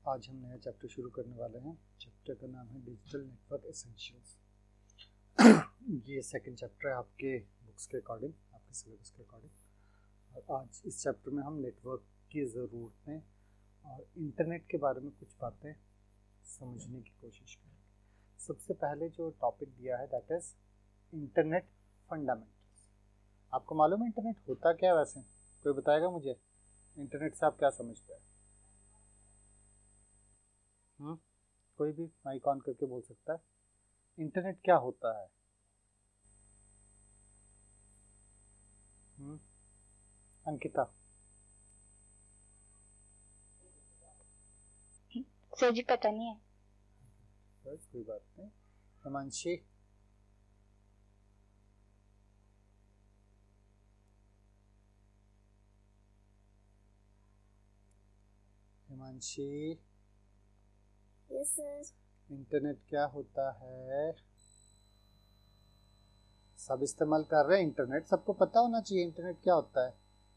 आज हम नया चैप्टर शुरू करने वाले हैं। चैप्टर का नाम है डिजिटल नेटवर्क एसेंशियल्स। ये सेकंड चैप्टर है आपके बुक्स के अकॉर्डिंग, आपके सिलेबस के अकॉर्डिंग। और आज इस चैप्टर में हम नेटवर्क की ज़रूरतें और इंटरनेट के बारे में कुछ बातें समझने की कोशिश करेंगे। सबसे पहले जो टॉपिक दिया है दैट इज़ इंटरनेट फंडामेंटल्स। आपको मालूम है इंटरनेट होता क्या है? वैसे कोई बताएगा मुझे, इंटरनेट से आप क्या समझते हैं? कोई भी माइक ऑन करके बोल सकता है। इंटरनेट क्या होता है? अंकिता। सर जी पता नहीं है। बस कोई बात नहीं। Himanshi. Himanshi. Yes sir. Internet क्या होता है? सब इस्तेमाल कर रहे हैं इंटरनेट, सबको पता होना चाहिए इंटरनेट क्या होता है।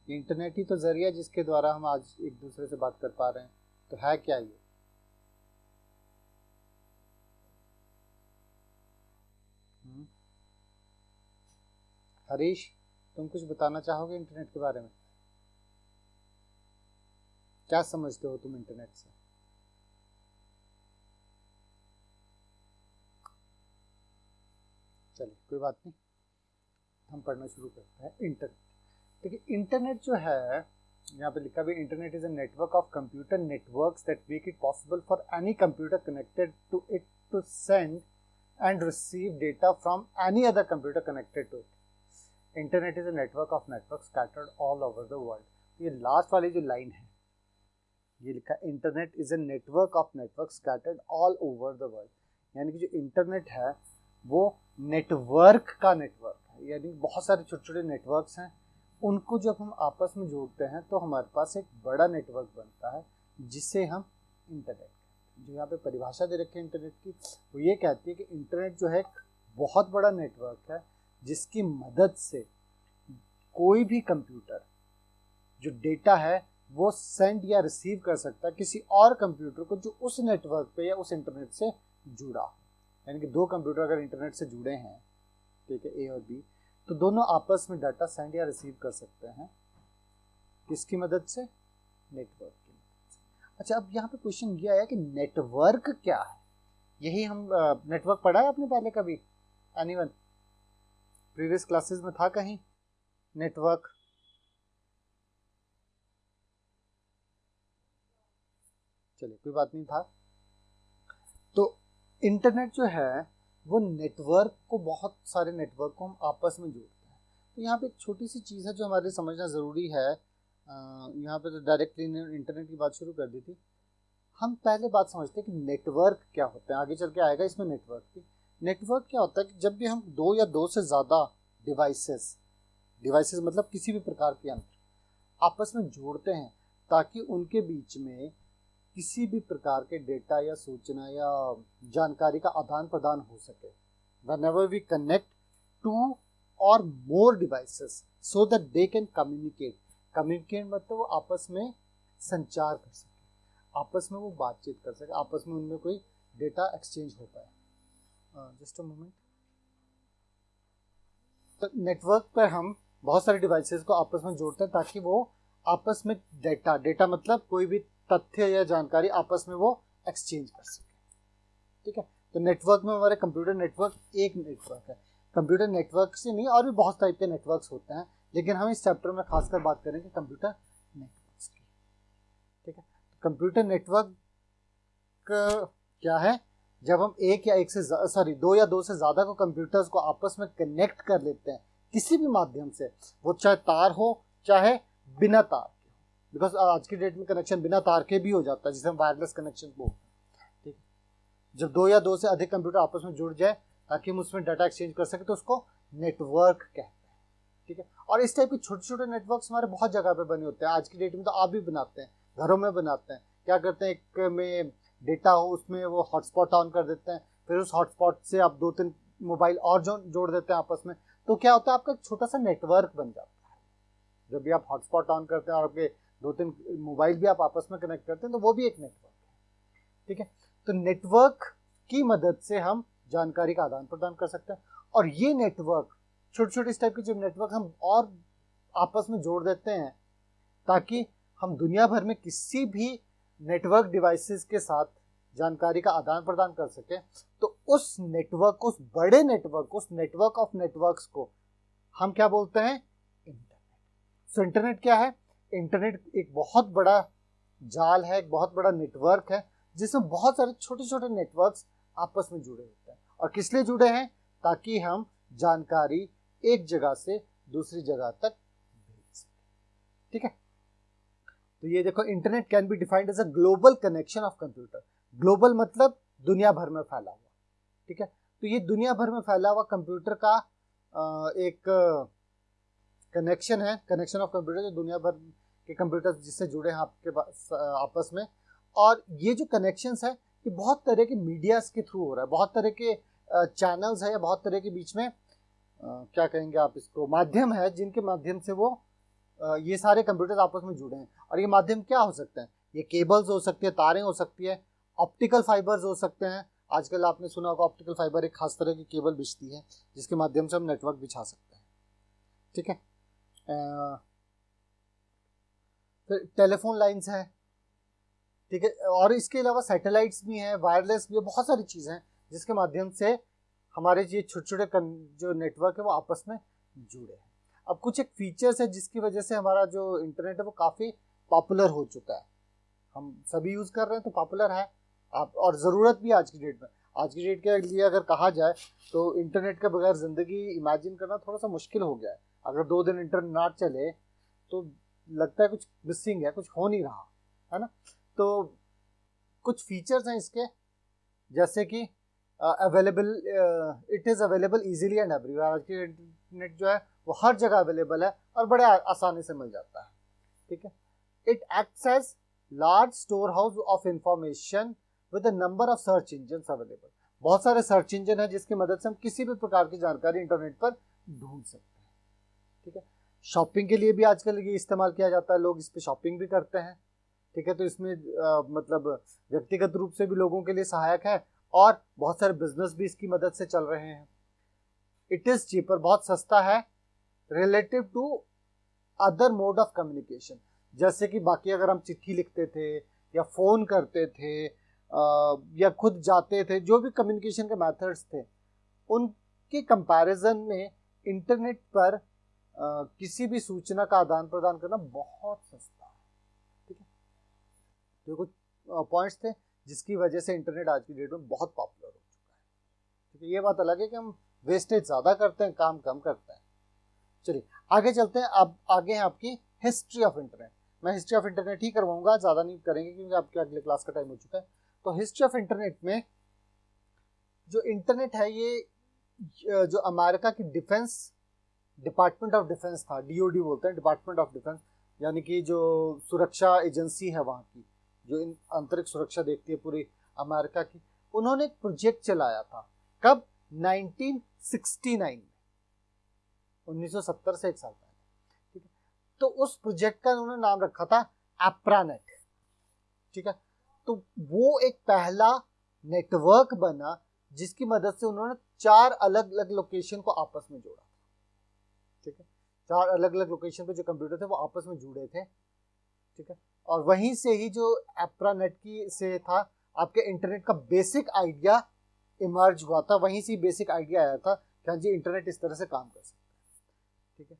इंटरनेट ही तो जरिया जिसके द्वारा हम आज एक दूसरे से बात कर पा रहे हैं। तो है क्या ये? हरीश, तुम कुछ बताना चाहोगे इंटरनेट के बारे में? क्या समझते हो तुम इंटरनेट से? चलिए कोई बात नहीं, हम पढ़ना शुरू करते हैं। इंटरनेट, देखिए इंटरनेट जो है यहाँ पे लिखा भी, internet is a network of computer networks that make it possible for any computer connected to it to send and receive data from any other computer connected to it. Internet is a network of network scattered all over the world. ये last वाली जो line है, ये लिखा internet is a network of network scattered all over the world. यानी कि जो internet है वो नेटवर्क का नेटवर्क है, यानी बहुत सारे छोटे छोटे नेटवर्क्स हैं, उनको जब हम आपस में जोड़ते हैं तो हमारे पास एक बड़ा नेटवर्क बनता है जिसे हम इंटरनेट कहते हैं। जो यहाँ पे परिभाषा दे रखी है इंटरनेट की, वो ये कहती है कि इंटरनेट जो है एक बहुत बड़ा नेटवर्क है जिसकी मदद से कोई भी कंप्यूटर जो डेटा है वो सेंड या रिसीव कर सकता है किसी और कंप्यूटर को जो उस नेटवर्क पे या उस इंटरनेट से जुड़ा हो। यानी कि दो कंप्यूटर अगर इंटरनेट से जुड़े हैं, ठीक है, ए और बी, तो दोनों आपस में डाटा सेंड या रिसीव कर सकते हैं। किसकी मदद से? नेटवर्क की मदद से। अच्छा, अब यहाँ पे क्वेश्चन ये आया कि नेटवर्क क्या है। यही हम नेटवर्क पढ़ा है आपने पहले कभी? एनीवन प्रीवियस क्लासेस में था कहीं नेटवर्क? चलिए कोई बात नहीं था। तो इंटरनेट जो है वो नेटवर्क को, बहुत सारे नेटवर्क को हम आपस में जोड़ते हैं। तो यहाँ पे एक छोटी सी चीज़ है जो हमारे लिए समझना ज़रूरी है। यहाँ पे तो डायरेक्टली इंटरनेट की बात शुरू कर दी थी। हम पहले बात समझते हैं कि नेटवर्क क्या होता है, आगे चल के आएगा इसमें नेटवर्क की। नेटवर्क क्या होता है कि जब भी हम दो या दो से ज़्यादा डिवाइसेस, डिवाइसेस मतलब किसी भी प्रकार के यंत्र आपस में जोड़ते हैं ताकि उनके बीच में किसी भी प्रकार के डेटा या सूचना या जानकारी का आदान प्रदान हो सके। whenever we connect two or more devices so that they can communicate मतलब वो आपस में संचार कर सके, आपस में वो बातचीत कर सके, आपस में उनमें कोई डेटा एक्सचेंज हो पाए। Just a moment. तो नेटवर्क पर हम बहुत सारे डिवाइसेस को आपस में जोड़ते हैं ताकि वो आपस में डेटा मतलब कोई भी तथ्य या जानकारी आपस में वो एक्सचेंज कर सके। ठीक है, तो नेटवर्क में हमारे कंप्यूटर नेटवर्क एक नेटवर्क है। कंप्यूटर नेटवर्क से नहीं, और भी बहुत टाइप के नेटवर्क्स होते हैं, लेकिन हम इस चैप्टर में खासकर बात करेंगे कंप्यूटर नेटवर्क्स की। ठीक है, कंप्यूटर नेटवर्क क्या है? जब हम एक या एक से दो या दो से ज़्यादा को कंप्यूटर्स को आपस में कनेक्ट कर लेते हैं किसी भी माध्यम से, वो चाहे तार हो चाहे बिना तार के हो, बिकॉज आज की डेट में कनेक्शन बिना तार के भी हो जाता है जिसे हम वायरलेस कनेक्शन बोलते हैं। ठीक है, जब दो या दो से अधिक कंप्यूटर आपस में जुड़ जाए ताकि हम उसमें डाटा एक्सचेंज कर सके तो उसको नेटवर्क कहते हैं। ठीक है, और इस टाइप के छोटे छोटे नेटवर्क्स हमारे बहुत जगह पे बने होते हैं। आज की डेट में तो आप भी बनाते हैं, घरों में बनाते हैं। क्या करते हैं, एक में डेटा हो उसमें वो हॉटस्पॉट ऑन कर देते हैं, फिर उस हॉटस्पॉट से आप दो तीन मोबाइल और जोड़ देते हैं आपस में, तो क्या होता है, आपका एक छोटा सा नेटवर्क बन जाता है। जब भी आप हॉटस्पॉट ऑन करते हैं और आपके दो तीन मोबाइल भी आप आपस में कनेक्ट करते हैं तो वो भी एक नेटवर्क है। ठीक है। तो नेटवर्क की मदद से हम जानकारी का आदान प्रदान कर सकते हैं, और ये नेटवर्क छोटे छोटे इस टाइप के जो नेटवर्क हम और आपस में जोड़ देते हैं ताकि हम दुनिया भर में किसी भी नेटवर्क डिवाइसेस के साथ जानकारी का आदान प्रदान कर सके। तो उस नेटवर्क, उस बड़े नेटवर्क, उस नेटवर्क ऑफ नेटवर्क्स को हम क्या बोलते हैं? इंटरनेट। सो इंटरनेट क्या है? इंटरनेट एक बहुत बड़ा जाल है, एक बहुत बड़ा नेटवर्क है जिसमें बहुत सारे छोटे छोटे नेटवर्क्स आपस में जुड़े होते हैं। और किस लिए जुड़े हैं? ताकि हम जानकारी एक जगह से दूसरी जगह तक भेज सकें। ठीक है। तो ये देखो, internet can be defined as a global connection of computer. Global मतलब दुनिया भर में फैला हुआ। ठीक है। तो ये दुनिया भर में फैला हुआ कंप्यूटर का एक कनेक्शन है, कनेक्शन ऑफ कंप्यूटर, जो दुनिया भर के कंप्यूटर जिससे जुड़े हैं आपके पास आपस में। और ये जो कनेक्शंस है ये बहुत तरह के मीडियाज के थ्रू हो रहा है, बहुत तरह के चैनल्स है या बहुत तरह के बीच में क्या कहेंगे आप इसको, माध्यम है जिनके माध्यम से वो ये सारे कंप्यूटर आपस में जुड़े हैं। और ये माध्यम क्या हो सकते हैं? ये केबल्स हो सकती है, तारें हो सकती है, ऑप्टिकल फाइबर्स हो सकते हैं। आजकल आपने सुना होगा ऑप्टिकल फाइबर एक खास तरह की केबल बिछती है जिसके माध्यम से हम नेटवर्क बिछा सकते हैं। ठीक है। फिर टेलीफोन लाइंस है। ठीक है। और इसके अलावा सैटेलाइट्स भी हैं, वायरलेस भी है, बहुत सारी चीज़ें हैं जिसके माध्यम से हमारे ये छोटे छोटे जो नेटवर्क है वो आपस में जुड़े हैं। अब कुछ एक फीचर्स है जिसकी वजह से हमारा जो इंटरनेट है वो काफ़ी पॉपुलर हो चुका है, हम सभी यूज़ कर रहे हैं तो पॉपुलर है आप, और ज़रूरत भी आज की डेट में। आज की डेट के लिए अगर कहा जाए तो इंटरनेट के बगैर ज़िंदगी इमेजिन करना थोड़ा सा मुश्किल हो गया है। अगर 2 दिन इंटरनेट ना चले तो लगता है कुछ मिसिंग है, कुछ हो नहीं रहा है ना। तो कुछ फीचर्स हैं इसके, जैसे कि available, it is available easily and everywhere. आज की इंटरनेट जो है वो हर जगह अवेलेबल है और बड़े आसानी से मिल जाता है। ठीक है। It acts as large store house of information with a number of search engine available. बहुत सारे सर्च इंजन है जिसकी मदद से हम किसी भी प्रकार की जानकारी इंटरनेट पर ढूंढ सकते हैं। ठीक है। शॉपिंग के लिए भी आजकल ये इस्तेमाल किया जाता है, लोग इस पे शॉपिंग भी करते हैं। ठीक है। तो इसमें मतलब व्यक्तिगत रूप से भी लोगों के लिए सहायक है और बहुत सारे बिजनेस भी इसकी मदद से चल रहे हैं। इट इज़ चीपर, बहुत सस्ता है relative to other mode of communication. जैसे कि बाकी अगर हम चिट्ठी लिखते थे या फ़ोन करते थे या खुद जाते थे, जो भी कम्युनिकेशन के मेथड्स थे उनके कंपैरिजन में इंटरनेट पर किसी भी सूचना का आदान प्रदान करना बहुत सस्ता है। ठीक है। तो कुछ पॉइंट्स थे जिसकी वजह से इंटरनेट आज की डेट में बहुत पॉपुलर हो चुका है। ठीक है। ये बात अलग है कि हम वेस्टेज ज़्यादा करते हैं, काम कम करते हैं। चलिए आगे चलते हैं। अब आगे है आपकी हिस्ट्री ऑफ इंटरनेट। मैं हिस्ट्री ऑफ इंटरनेट ही करवाऊंगा, ज़्यादा नहीं करेंगे क्योंकि आपके अगले क्लास का टाइम हो चुका है। तो हिस्ट्री ऑफ इंटरनेट में जो इंटरनेट है ये जो अमेरिका की डिफेंस, डिपार्टमेंट ऑफ डिफेंस था, डीओडी बोलते हैं, डिपार्टमेंट ऑफ डिफेंस, यानी कि जो सुरक्षा एजेंसी है वहाँ की, जो इन आंतरिक सुरक्षा देखती है पूरी अमेरिका की, उन्होंने एक प्रोजेक्ट चलाया था। कब? 1969 में, 1970 से एक साल पहले। ठीक है। तो उस प्रोजेक्ट का उन्होंने नाम रखा था एप्रानेट। ठीक है। तो वो एक पहला नेटवर्क बना जिसकी मदद से उन्होंने 4 अलग अलग लोकेशन को आपस में जोड़ा। ठीक है। 4 अलग अलग लोकेशन पे जो कंप्यूटर थे वो आपस में जुड़े थे। ठीक है। और वहीं से ही जो एप्रानेट की से था आपके इंटरनेट का बेसिक आइडिया इमर्ज हुआ था, वहीं से बेसिक आइडिया आया था कि हाँ जी इंटरनेट इस तरह से काम कर सकता है। ठीक है।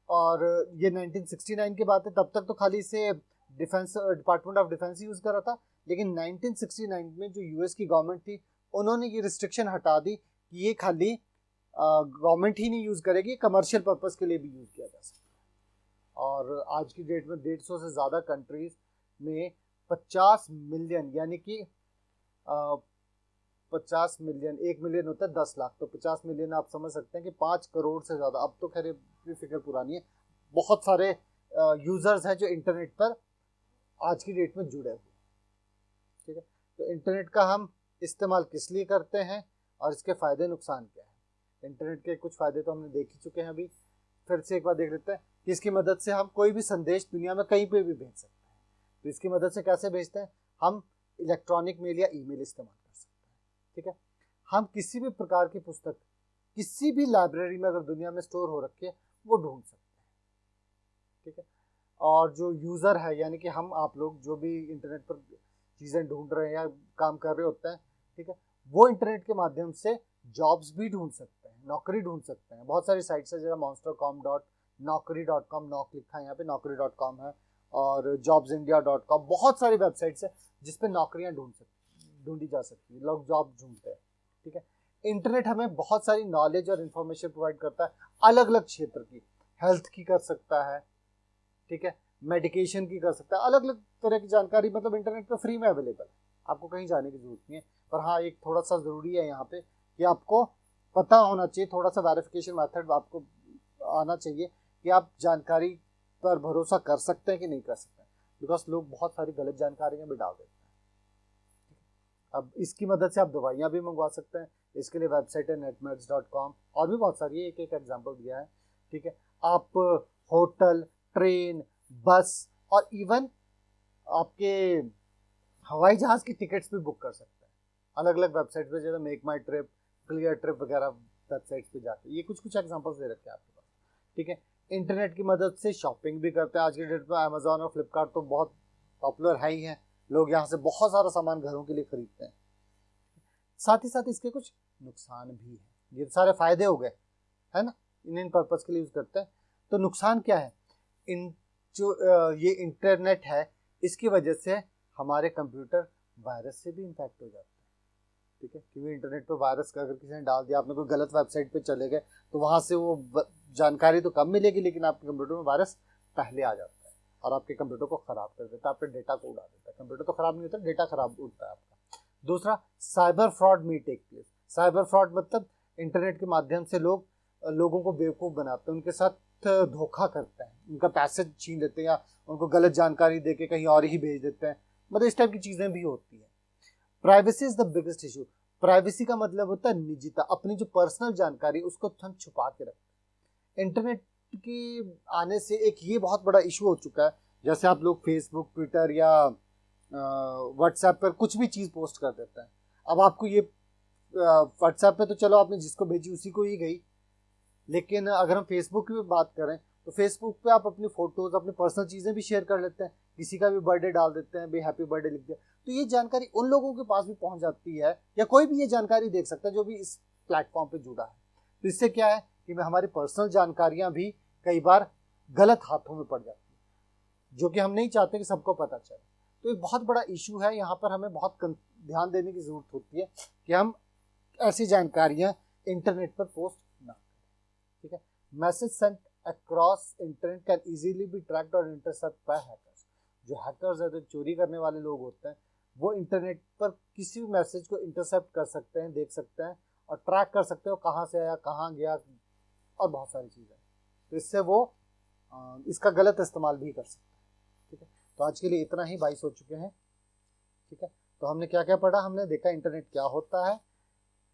और ये 1969 की बात है, तब तक तो खाली इसे defence, department of defence use कर रहा था। लेकिन 1969 में जो यूएस की गवर्नमेंट थी उन्होंने ये रिस्ट्रिक्शन हटा दी कि ये खाली गवर्नमेंट ही नहीं यूज़ करेगी, कमर्शियल पर्पस के लिए भी यूज़ किया जा सकता है। और आज की डेट में 150 से ज़्यादा कंट्रीज़ में 50 मिलियन, यानी कि 50 मिलियन, 1 मिलियन होता है 10 लाख, तो 50 मिलियन आप समझ सकते हैं कि 5 करोड़ से ज़्यादा, अब तो खैर ये फिगर पुरानी है, बहुत सारे यूज़र्स हैं जो इंटरनेट पर आज की डेट में जुड़े हुए। ठीक है। तो इंटरनेट का हम इस्तेमाल किस लिए करते हैं और इसके फ़ायदे नुकसान क्या है? इंटरनेट के कुछ फ़ायदे तो हमने देख ही चुके हैं, अभी फिर से एक बार देख लेते हैं कि इसकी मदद से हम कोई भी संदेश दुनिया में कहीं पे भी भेज सकते हैं। तो इसकी मदद से कैसे भेजते हैं? हम इलेक्ट्रॉनिक मेल या ईमेल इस्तेमाल कर सकता है। ठीक है, हम किसी भी प्रकार की पुस्तक किसी भी लाइब्रेरी में अगर दुनिया में स्टोर हो रखी है वो ढूंढ सकते हैं। ठीक है, और जो यूज़र है यानी कि हम आप लोग जो भी इंटरनेट पर चीज़ें ढूंढ रहे हैं या काम कर रहे होते हैं, ठीक है, वो इंटरनेट के माध्यम से जॉब्स भी ढूंढ सकते हैं, नौकरी ढूंढ सकते हैं। बहुत सारी साइट्स है जैसे monster.com.naukri.com, नॉक लिखा है यहाँ पे, naukri.com है, और jobsindia.com, बहुत सारी वेबसाइट्स है जिसपे नौकरियां ढूंढी जा सकती है, लोग जॉब ढूंढते हैं। ठीक है, इंटरनेट हमें बहुत सारी नॉलेज और इन्फॉर्मेशन प्रोवाइड करता है, अलग अलग क्षेत्र की, हेल्थ की कर सकता है, ठीक है, मेडिकेशन की कर सकता है, अलग अलग तरह की जानकारी मतलब इंटरनेट पे फ्री में अवेलेबल है, आपको कहीं जाने की जरूरत नहीं है। पर हाँ, एक थोड़ा सा ज़रूरी है यहाँ पे कि आपको पता होना चाहिए, थोड़ा सा वेरिफिकेशन मेथड आपको आना चाहिए कि आप जानकारी पर भरोसा कर सकते हैं कि नहीं कर सकते हैं, बिकॉज लोग बहुत सारी गलत जानकारियाँ भी डाल देते हैं। अब इसकी मदद से आप दवाइयाँ भी मंगवा सकते हैं, इसके लिए वेबसाइट है netmeds.com, और भी बहुत सारी है, एक एक एग्जाम्पल दिया है। ठीक है, आप होटल, ट्रेन, बस और इवन आपके हवाई जहाज की टिकट्स भी बुक कर सकते हैं अलग अलग वेबसाइट पे, जैसे मेक माई ट्रिप, क्लियर ट्रिप वगैरह वेबसाइट्स पे जाके। ये कुछ एग्जांपल्स दे रखे हैं आपके पास। ठीक है, इंटरनेट की मदद से शॉपिंग भी करते हैं। आज के डेट में अमेजोन और फ्लिपकार्ट तो बहुत पॉपुलर है ही है, लोग यहाँ से बहुत सारा सामान घरों के लिए खरीदते हैं। साथ ही साथ इसके कुछ नुकसान भी है, ये सारे फायदे हो गए है ना, इन पर्पज के लिए यूज करते हैं। तो नुकसान क्या है, इन जो ये इंटरनेट है इसकी वजह से हमारे कंप्यूटर वायरस से भी इन्फेक्ट हो जाते हैं। ठीक है, क्योंकि इंटरनेट पे वायरस का अगर किसी ने डाल दिया, आपने कोई गलत वेबसाइट पे चले गए तो वहां से वो जानकारी तो कम मिलेगी, लेकिन आपके कंप्यूटर में वायरस पहले आ जाता है और आपके कंप्यूटर को खराब कर देता है, आपके डेटा को उड़ा देता है। कंप्यूटर तो खराब नहीं होता, डेटा खराब उड़ता है आपका। दूसरा, साइबर फ्रॉड में टेक प्लेस। साइबर फ्रॉड मतलब इंटरनेट के माध्यम से लोगों को बेवकूफ़ बनाते हैं, उनके साथ धोखा करते हैं, उनका पैसे छीन लेते हैं या उनको गलत जानकारी देके कहीं और ही भेज देते हैं, मतलब इस टाइप की चीज़ें भी होती है। Privacy is the biggest issue. Privacy का मतलब होता है निजता, अपनी जो पर्सनल जानकारी उसको हम छुपा के रखते हैं। इंटरनेट के आने से एक ये बहुत बड़ा इशू हो चुका है, जैसे आप लोग फेसबुक, ट्विटर या व्हाट्सएप पर कुछ भी चीज़ पोस्ट कर देते हैं। अब आपको ये व्हाट्सएप पे तो चलो आपने जिसको भेजी उसी को ही गई, लेकिन अगर हम फेसबुक की बात करें तो फेसबुक पे आप अपनी फोटोज, अपनी पर्सनल चीज़ें भी शेयर कर लेते हैं, किसी का भी बर्थडे डाल देते हैं, भाई हैप्पी बर्थडे लिख दिया, तो ये जानकारी उन लोगों के पास भी पहुंच जाती है, या कोई भी ये जानकारी देख सकता है जो भी इस प्लेटफॉर्म पे जुड़ा है। तो इससे क्या है कि हमारी पर्सनल जानकारियां भी कई बार गलत हाथों में पड़ जाती है, जो कि हम नहीं चाहते कि सबको पता चले। तो एक बहुत बड़ा इशू है, यहाँ पर हमें बहुत ध्यान देने की जरूरत होती है कि हम ऐसी जानकारियां इंटरनेट पर पोस्ट ना करें। ठीक है, message Saint across internet can easily be tracked और इंटरसेप्ट बाय हैकर्स। जो हैकर्स है, जो चोरी करने वाले लोग होते हैं, वो इंटरनेट पर किसी भी मैसेज को इंटरसेप्ट कर सकते हैं, देख सकते हैं और ट्रैक कर सकते हो कहाँ से आया, कहाँ गया, और बहुत सारी चीज़ें। तो इससे वो इसका गलत इस्तेमाल भी कर सकते हैं। ठीक है, तो आज के लिए इतना ही, 22 हो चुके हैं। ठीक है, तो हमने क्या क्या पढ़ा, हमने देखा इंटरनेट क्या होता है,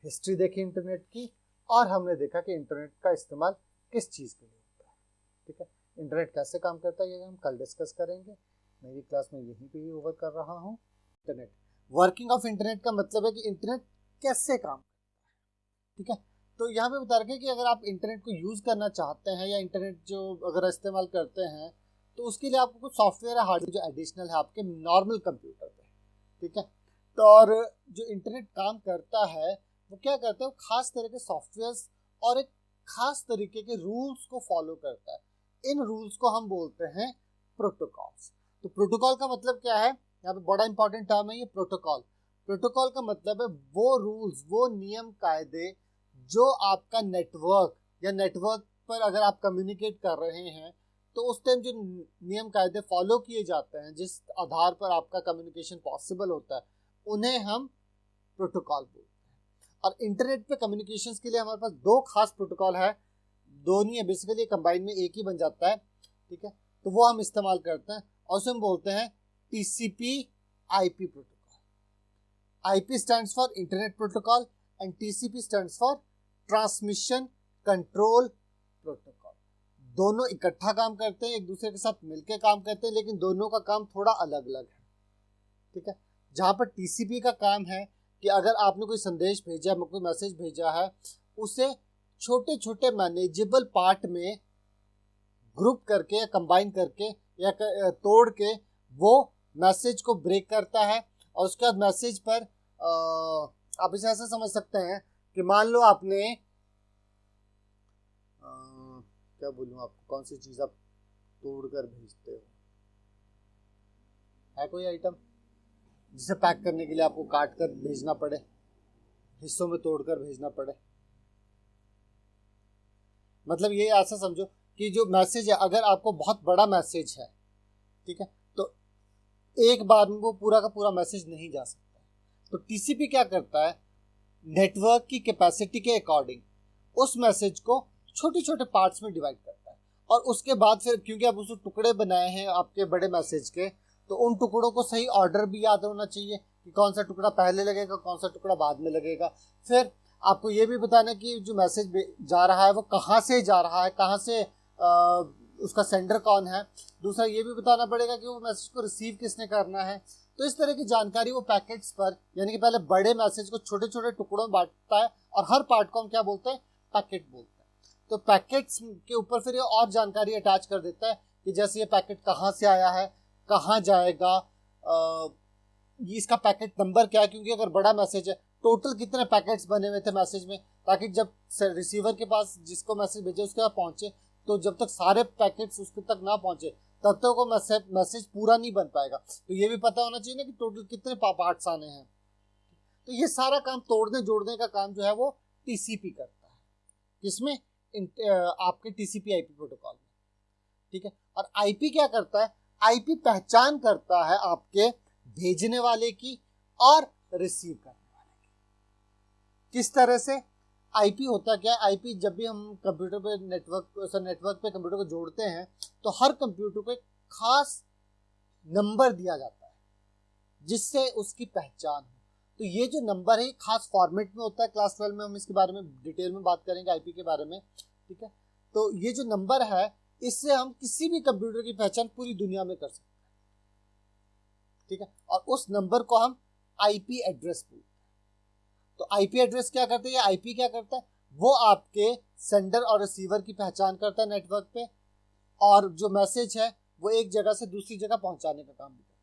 हिस्ट्री देखी इंटरनेट की, और हमने देखा कि इंटरनेट का इस्तेमाल किस चीज़ के लिए होता है। ठीक है, इंटरनेट कैसे काम करता है ये हम कल डिस्कस करेंगे। मेरी क्लास में यहीं पे ही ओवर कर रहा हूँ। इंटरनेट, वर्किंग ऑफ इंटरनेट का मतलब है कि इंटरनेट कैसे काम करता है। ठीक है, तो यहाँ पे बता रखे कि अगर आप इंटरनेट को यूज़ करना चाहते हैं या इंटरनेट जो अगर इस्तेमाल करते हैं तो उसके लिए आपको कुछ सॉफ्टवेयर है, हार्डवेयर जो एडिशनल है आपके नॉर्मल कंप्यूटर पे। ठीक है, तो और जो इंटरनेट काम करता है वो क्या करता है, वो खास तरह के सॉफ्टवेयर्स और एक खास तरीके के रूल्स को फॉलो करता है। इन रूल्स को हम बोलते हैं प्रोटोकॉल्स। तो प्रोटोकॉल का मतलब क्या है, यहाँ पे बड़ा इंपॉर्टेंट टर्म है ये प्रोटोकॉल। प्रोटोकॉल का मतलब है वो रूल्स, वो नियम कायदे जो आपका नेटवर्क या नेटवर्क पर अगर आप कम्युनिकेट कर रहे हैं तो उस टाइम जो नियम कायदे फॉलो किए जाते हैं, जिस आधार पर आपका कम्युनिकेशन पॉसिबल होता है, उन्हें हम प्रोटोकॉल बोलते हैं। और इंटरनेट पे कम्युनिकेशंस के लिए हमारे पास दो खास प्रोटोकॉल है, दो नहीं है बेसिकली, कंबाइन में एक ही बन जाता है। ठीक है, तो वो हम इस्तेमाल करते हैं और उसे हम बोलते हैं TCP IP protocol. IP stands for internet protocol and TCP stands for transmission control protocol. दोनों इकट्ठा काम करते हैं, एक दूसरे के साथ मिलकर काम करते हैं, लेकिन दोनों का काम थोड़ा अलग अलग है। ठीक है, जहाँ पर टीसीपी का काम है कि अगर आपने कोई संदेश भेजा, कोई मैसेज भेजा है, उसे छोटे छोटे मैनेजेबल पार्ट में ग्रुप करके या कंबाइन करके या तोड़ के वो मैसेज को ब्रेक करता है। और उसके बाद मैसेज पर आप इसे ऐसा समझ सकते हैं कि मान लो आपने क्या बोलूं आपको, कौन सी चीज़ आप तोड़ कर भेजते हो, है कोई आइटम जिसे पैक करने के लिए आपको काट कर भेजना पड़े, हिस्सों में तोड़कर भेजना पड़े। मतलब ये ऐसा समझो कि जो मैसेज है, अगर आपको बहुत बड़ा मैसेज है, ठीक है, तो एक बार में वो पूरा का पूरा मैसेज नहीं जा सकता। तो टीसीपी क्या करता है, नेटवर्क की कैपेसिटी के अकॉर्डिंग उस मैसेज को छोटे छोटे पार्ट्स में डिवाइड करता है। और उसके बाद फिर क्योंकि आप उसको टुकड़े बनाए हैं आपके बड़े मैसेज के, तो उन टुकड़ों को सही ऑर्डर भी याद होना चाहिए कि कौन सा टुकड़ा पहले लगेगा, कौन सा टुकड़ा बाद में लगेगा। फिर आपको ये भी बताना कि जो मैसेज जा रहा है वो कहाँ से जा रहा है, कहाँ से उसका सेंडर कौन है। दूसरा ये भी बताना पड़ेगा कि वो मैसेज को रिसीव किसने करना है। तो इस तरह की जानकारी वो पैकेट्स पर, यानी कि पहले बड़े मैसेज को छोटे छोटे टुकड़ों में बांटता है और हर पार्ट को हम क्या बोलते हैं, पैकेट बोलते हैं। तो पैकेट्स के ऊपर फिर ये और जानकारी अटैच कर देता है कि जैसे ये पैकेट कहाँ से आया है, कहाँ जाएगा, इसका पैकेट नंबर क्या है, क्योंकि अगर बड़ा मैसेज है टोटल कितने पैकेट्स बने हुए थे मैसेज में, ताकि जब रिसीवर के पास जिसको मैसेज भेजे उसके पास पहुंचे, तो जब तक सारे पैकेट्स उसके तक ना पहुंचे तब तक वो मैसेज पूरा नहीं बन पाएगा। तो ये भी पता होना चाहिए ना कि टोटल कितने पार्ट्स आने हैं। तो ये सारा काम तोड़ने जोड़ने का काम जो है वो टीसीपी करता है। किसमें, आपके टीसीपी आईपी प्रोटोकॉल में, ठीक है। और आईपी क्या करता है, आईपी पहचान करता है आपके भेजने वाले की और रिसीव करने वाले की। किस तरह से, आईपी होता क्या है, आईपी जब भी हम कंप्यूटर पे नेटवर्क पे कंप्यूटर को जोड़ते हैं तो हर कंप्यूटर को एक खास नंबर दिया जाता है जिससे उसकी पहचान हो। तो ये जो नंबर है खास फॉर्मेट में होता है। क्लास 12 में हम इसके बारे में डिटेल में बात करेंगे आईपी के बारे में, ठीक है। तो ये जो नंबर है इससे हम किसी भी कंप्यूटर की पहचान पूरी दुनिया में कर सकते हैं, ठीक है। और उस नंबर को हम आईपी एड्रेस बोलते हैं। तो आईपी एड्रेस क्या करते हैं, आईपी क्या करता है, वो आपके सेंडर और रिसीवर की पहचान करता है नेटवर्क पे, और जो मैसेज है वो एक जगह से दूसरी जगह पहुंचाने का काम भी करता है।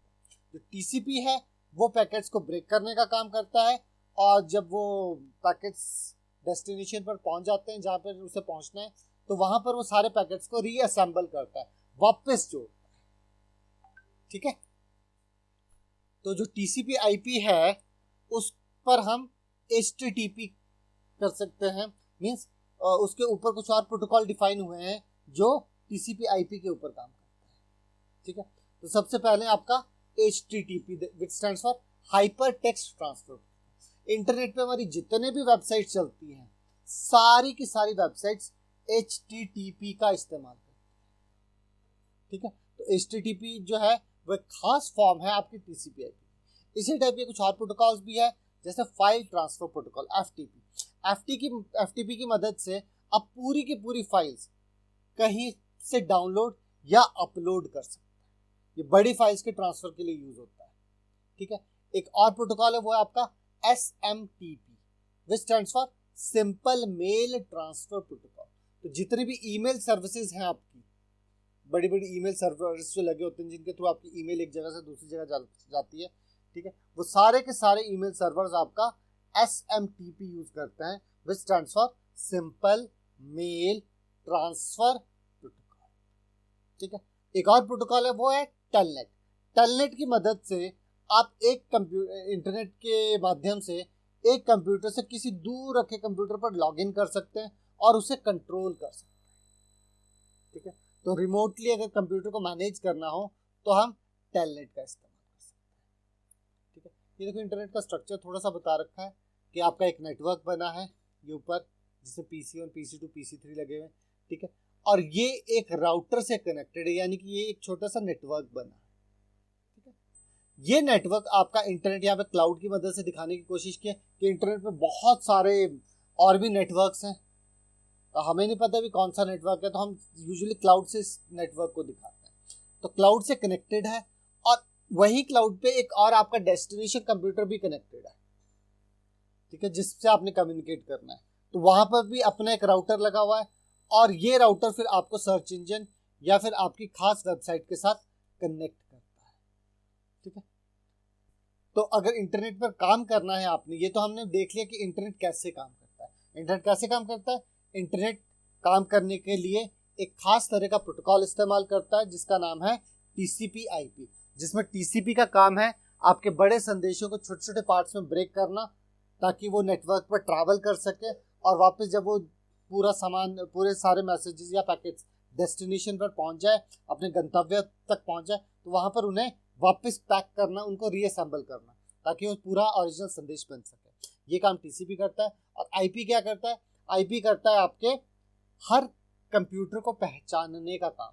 जो टीसीपी है वो पैकेट्स को ब्रेक करने का काम करता है, और जब वो पैकेट्स डेस्टिनेशन पर पहुंच जाते हैं जहां पर उसे पहुंचना है, तो वहां पर वो सारे पैकेट्स को रीअसेंबल करता है, वापस जोड़ता है, ठीक है। तो जो टीसीपी आईपी है उस पर हम HTTP कर सकते हैं, मींस उसके ऊपर कुछ और प्रोटोकॉल डिफाइन हुए हैं जो टीसीपी आईपी के ऊपर काम करता है, ठीक है। तो सबसे पहले आपका HTTP which stands for hyper text transfer. Internet पे हमारी जितने भी वेबसाइट चलती हैं सारी की सारी वेबसाइट्स HTTP का इस्तेमाल करती है, ठीक है। तो HTTP जो है वो एक खास फॉर्म है आपकी टीसीपी आईपी। इसी टाइप के कुछ और प्रोटोकॉल्स भी है, जैसे फाइल ट्रांसफर प्रोटोकॉल एफटीपी की मदद से आप पूरी की पूरी फाइल्स कहीं से डाउनलोड या अपलोड कर सकते हैं। ये बड़ी फाइल्स के ट्रांसफर के लिए यूज होता है, ठीक है। एक और प्रोटोकॉल है वो है आपका SMTP which stands for simple mail transfer protocol. तो जितनी भी ईमेल सर्विसेज हैं आपकी, बड़ी बड़ी ईमेल सर्विस जो लगे होते हैं जिनके थ्रू आपकी ईमेल एक जगह से दूसरी जगह जाती है, ठीक है, वो सारे के सारे ईमेल सर्वर्स आपका SMTP यूज करते हैं which stands for simple mail transfer protocol, ठीक है। एक और प्रोटोकॉल है वो है टेलनेट की मदद से आप एक कंप्यूटर इंटरनेट के माध्यम से एक कंप्यूटर से किसी दूर रखे कंप्यूटर पर लॉगिन कर सकते हैं और उसे कंट्रोल कर सकते हैं, ठीक है। तो रिमोटली अगर कंप्यूटर को मैनेज करना हो तो हम टेलनेट का इस्तेमाल कर सकते हैं, ठीक है। ये देखो इंटरनेट का स्ट्रक्चर थोड़ा सा बता रखा है कि आपका एक नेटवर्क बना है ये ऊपर, जिसमें PC1 PC2 PC3 लगे हुए हैं, ठीक है। और ये एक राउटर से कनेक्टेड है, यानी कि ये एक छोटा सा नेटवर्क बना है, ठीक है। ये नेटवर्क आपका इंटरनेट, यहाँ पे क्लाउड की मदद से दिखाने की कोशिश की कि इंटरनेट में बहुत सारे और भी नेटवर्क्स हैं, तो हमें नहीं पता भी कौन सा नेटवर्क है, तो हम यूजुअली क्लाउड से इस नेटवर्क को दिखाते हैं। तो क्लाउड से कनेक्टेड है और वही क्लाउड पे एक और आपका डेस्टिनेशन कंप्यूटर भी कनेक्टेड है, ठीक है, जिससे आपने कम्युनिकेट करना है। तो वहां पर भी अपना एक राउटर लगा हुआ है, और ये राउटर फिर आपको सर्च इंजन या फिर आपकी खास वेबसाइट के साथ कनेक्ट करता है, ठीक है। तो अगर इंटरनेट पर काम करना है आपने, ये तो हमने देख लिया कि इंटरनेट कैसे काम करता है। इंटरनेट कैसे काम करता है? इंटरनेट काम करने के लिए एक खास तरह का प्रोटोकॉल इस्तेमाल करता है जिसका नाम है TCP/IP, जिसमें TCP का काम है आपके बड़े संदेशों को छोटे छोटे पार्ट्स में ब्रेक करना, ताकि वो नेटवर्क पर ट्रैवल कर सके, और वापस जब वो पूरा सामान, पूरे सारे मैसेजेस या पैकेट्स डेस्टिनेशन पर पहुंच जाए, अपने गंतव्य तक पहुंच जाए, तो वहां पर उन्हें वापस पैक करना, उनको रीअसेंबल करना, ताकि वो पूरा ओरिजिनल संदेश बन सके। ये काम TCP करता है। और IP क्या करता है? IP करता है आपके हर कंप्यूटर को पहचानने का काम,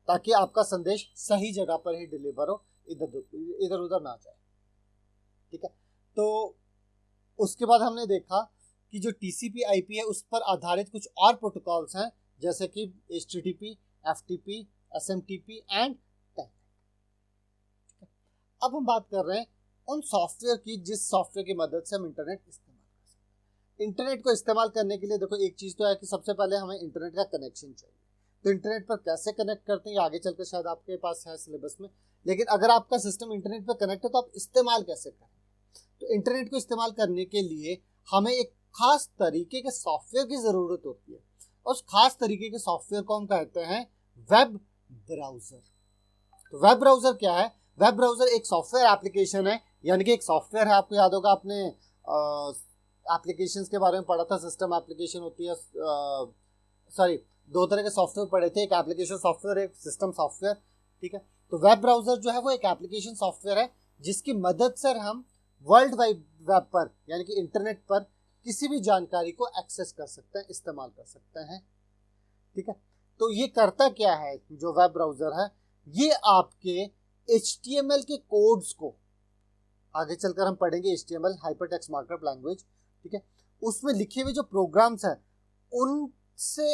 ताकि आपका संदेश सही जगह पर ही डिलीवर हो, इधर उधर ना जाए, ठीक है। तो उसके बाद हमने देखा कि जो TCP/IP है उस पर आधारित कुछ और प्रोटोकॉल्स हैं, जैसे कि HTTP, FTP, SMTP and TELNET। अब हम बात कर रहे हैं उन सॉफ्टवेयर की जिस सॉफ्टवेयर की मदद से हम इंटरनेट इस्तेमाल कर सकते हैं। इंटरनेट को इस्तेमाल करने के लिए देखो, एक चीज़ तो है कि सबसे पहले हमें इंटरनेट का कनेक्शन चाहिए। तो इंटरनेट पर कैसे कनेक्ट करते हैं, आगे चलकर शायद आपके पास है सिलेबस में, लेकिन अगर आपका सिस्टम इंटरनेट पर कनेक्ट है तो आप इस्तेमाल कैसे करें? तो इंटरनेट को इस्तेमाल करने के लिए हमें एक खास तरीके के सॉफ्टवेयर की ज़रूरत होती है। उस खास तरीके के सॉफ्टवेयर को हम कहते हैं वेब ब्राउज़र। तो वेब ब्राउज़र क्या है? वेब ब्राउज़र एक सॉफ्टवेयर एप्लीकेशन है, यानी कि एक सॉफ्टवेयर है। आपको याद होगा, आपने एप्लीकेशंस के बारे में पढ़ा था। सिस्टम एप्लीकेशन होती है, सॉरी, दो तरह के सॉफ्टवेयर पढ़े थे, एक एप्लीकेशन सॉफ्टवेयर, एक सिस्टम सॉफ्टवेयर, ठीक है। तो वेब ब्राउज़र जो है वो एक एप्लीकेशन सॉफ्टवेयर है जिसकी मदद से हम वर्ल्ड वाइड वेब पर, यानी कि इंटरनेट पर किसी भी जानकारी को एक्सेस कर सकते हैं, इस्तेमाल कर सकते हैं, ठीक है। तो ये करता क्या है जो वेब ब्राउज़र है? ये आपके HTML के कोड्स को, आगे चलकर हम पढ़ेंगे HTML, हाइपरटेक्स्ट मार्कअप लैंग्वेज, ठीक है, उसमें लिखे हुए जो प्रोग्राम्स हैं उनसे,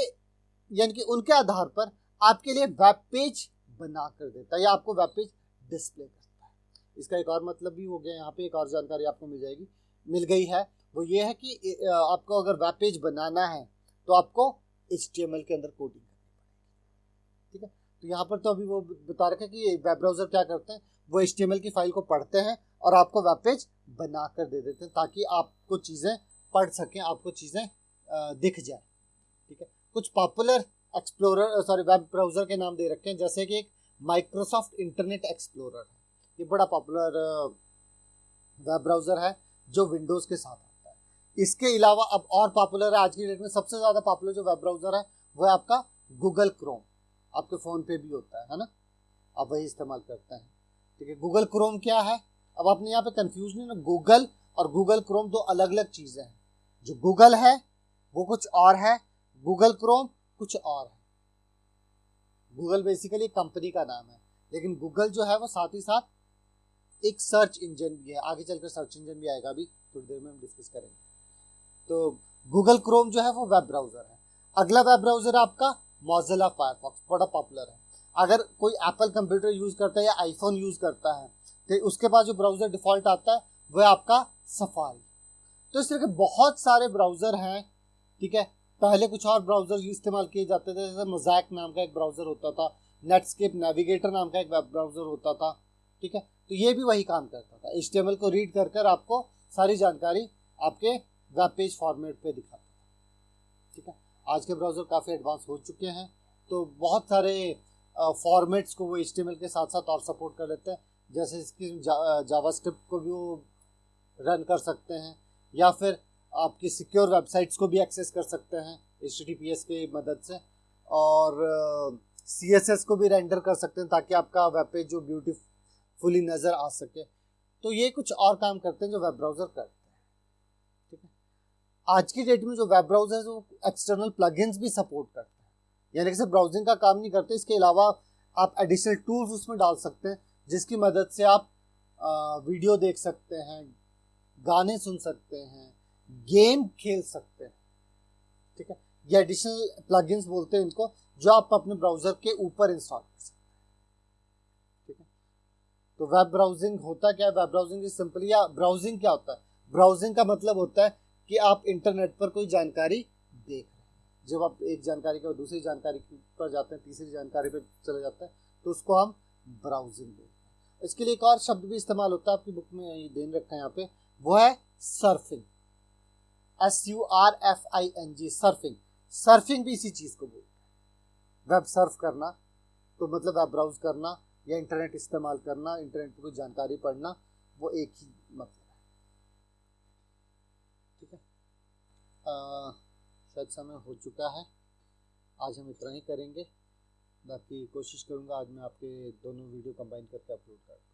यानी कि उनके आधार पर आपके लिए वेब पेज बना कर देता है, या आपको वेब पेज डिस्प्ले करता है। इसका एक और मतलब भी हो गया, यहाँ पे एक और जानकारी आपको मिल गई है। वो ये है कि आपको अगर वेब पेज बनाना है तो आपको HTML के अंदर कोडिंग करनी पड़ेगी, ठीक है। तो यहाँ पर तो अभी वो बता रखा है कि वेब ब्राउज़र क्या करते हैं, वो HTML की फाइल को पढ़ते हैं और आपको वेब पेज बना कर दे देते हैं, ताकि आपको चीज़ें पढ़ सकें, आपको चीज़ें दिख जाए, ठीक है। कुछ पॉपुलर वेब ब्राउज़र के नाम दे रखे हैं, जैसे कि एक माइक्रोसॉफ्ट इंटरनेट एक्सप्लोरर है। ये बड़ा पॉपुलर वेब ब्राउज़र है जो विंडोज़ के साथ आता है। इसके अलावा अब और पॉपुलर है, आज की डेट में सबसे ज़्यादा पॉपुलर जो वेब ब्राउज़र है वो है आपका गूगल क्रोम। आपके फ़ोन पे भी होता है ना, आप वही इस्तेमाल करते हैं, ठीक है। गूगल क्रोम क्या है? अब आपने यहाँ पे कंफ्यूज नहीं ना, गूगल और गूगल क्रोम दो अलग अलग चीज़ें हैं। जो गूगल है वो कुछ और है, गूगल क्रोम कुछ और है। गूगल बेसिकली कंपनी का नाम है, लेकिन गूगल जो है वो साथ ही साथ एक सर्च इंजन भी है। आगे चलकर सर्च इंजन भी आएगा, अभी थोड़ी देर में हम डिस्कस करेंगे। तो गूगल क्रोम जो है वो वेब ब्राउज़र है। अगला वेब ब्राउज़र आपका मोज़िला फायरफॉक्स, बड़ा पॉपुलर है। अगर कोई एप्पल कंप्यूटर यूज़ करता है या आईफोन यूज़ करता है तो उसके पास जो ब्राउज़र डिफ़ॉल्ट आता है वो है आपका सफारी। तो इस तरह के बहुत सारे ब्राउज़र हैं, ठीक है। पहले कुछ और ब्राउज़र इस्तेमाल किए जाते थे, जैसे मोज़ैक नाम का एक ब्राउज़र होता था, नेटस्केप नेविगेटर नाम का एक वेब ब्राउज़र होता था, ठीक है। तो ये भी वही काम करता था, HTML को रीड कर कर आपको सारी जानकारी आपके वेब पेज फॉर्मेट पे दिखाता था, ठीक है। आज के ब्राउज़र काफ़ी एडवांस हो चुके हैं, तो बहुत सारे फॉर्मेट्स को वो HTML के साथ साथ और सपोर्ट कर लेते हैं, जैसे इसकी जावास्क्रिप्ट को भी वो रन कर सकते हैं, या फिर आपकी सिक्योर वेबसाइट्स को भी एक्सेस कर सकते हैं HTTPS की मदद से, और CSS को भी रेंडर कर सकते हैं ताकि आपका वेब पेज जो ब्यूटीफुली नज़र आ सके। तो ये कुछ और काम करते हैं जो वेब ब्राउज़र करते हैं, ठीक है। आज की डेट में जो वेब ब्राउज़र है वो एक्सटर्नल प्लगइन्स भी सपोर्ट करते हैं, यानी कि सिर्फ ब्राउजिंग का काम नहीं करते, इसके अलावा आप एडिशनल टूल्स उसमें डाल सकते हैं जिसकी मदद से आप वीडियो देख सकते हैं, गाने सुन सकते हैं, गेम खेल सकते हैं, ठीक है। ये एडिशनल प्लगइन्स बोलते हैं इनको, जो आप अपने ब्राउज़र के ऊपर इंस्टॉल कर सकते हैं, ठीक है। तो वेब ब्राउजिंग होता क्या है? वेब ब्राउजिंग इज सिंपली, या ब्राउजिंग क्या होता है? ब्राउजिंग का मतलब होता है कि आप इंटरनेट पर कोई जानकारी देख रहे हैं। जब आप एक जानकारी के बाद दूसरी जानकारी पर जाते हैं, तीसरी जानकारी पर चले जाते हैं, तो उसको हम ब्राउजिंग बोलते हैं। इसके लिए एक और शब्द भी इस्तेमाल होता है, आपकी बुक में ये देन रखा है यहाँ पे, वो है सर्फिंग। SURFING, surfing. सर्फिंग भी इसी चीज को बोलते हैं। वेब सर्फ करना तो मतलब वेब ब्राउज करना या इंटरनेट इस्तेमाल करना, इंटरनेट पर कोई जानकारी पढ़ना, वो एक ही मतलब है। ठीक है, शायद समय हो चुका है, आज हम इतना ही करेंगे। बाकी कोशिश करूंगा आज मैं आपके दोनों वीडियो कंबाइन करके अपलोड कर दूँ।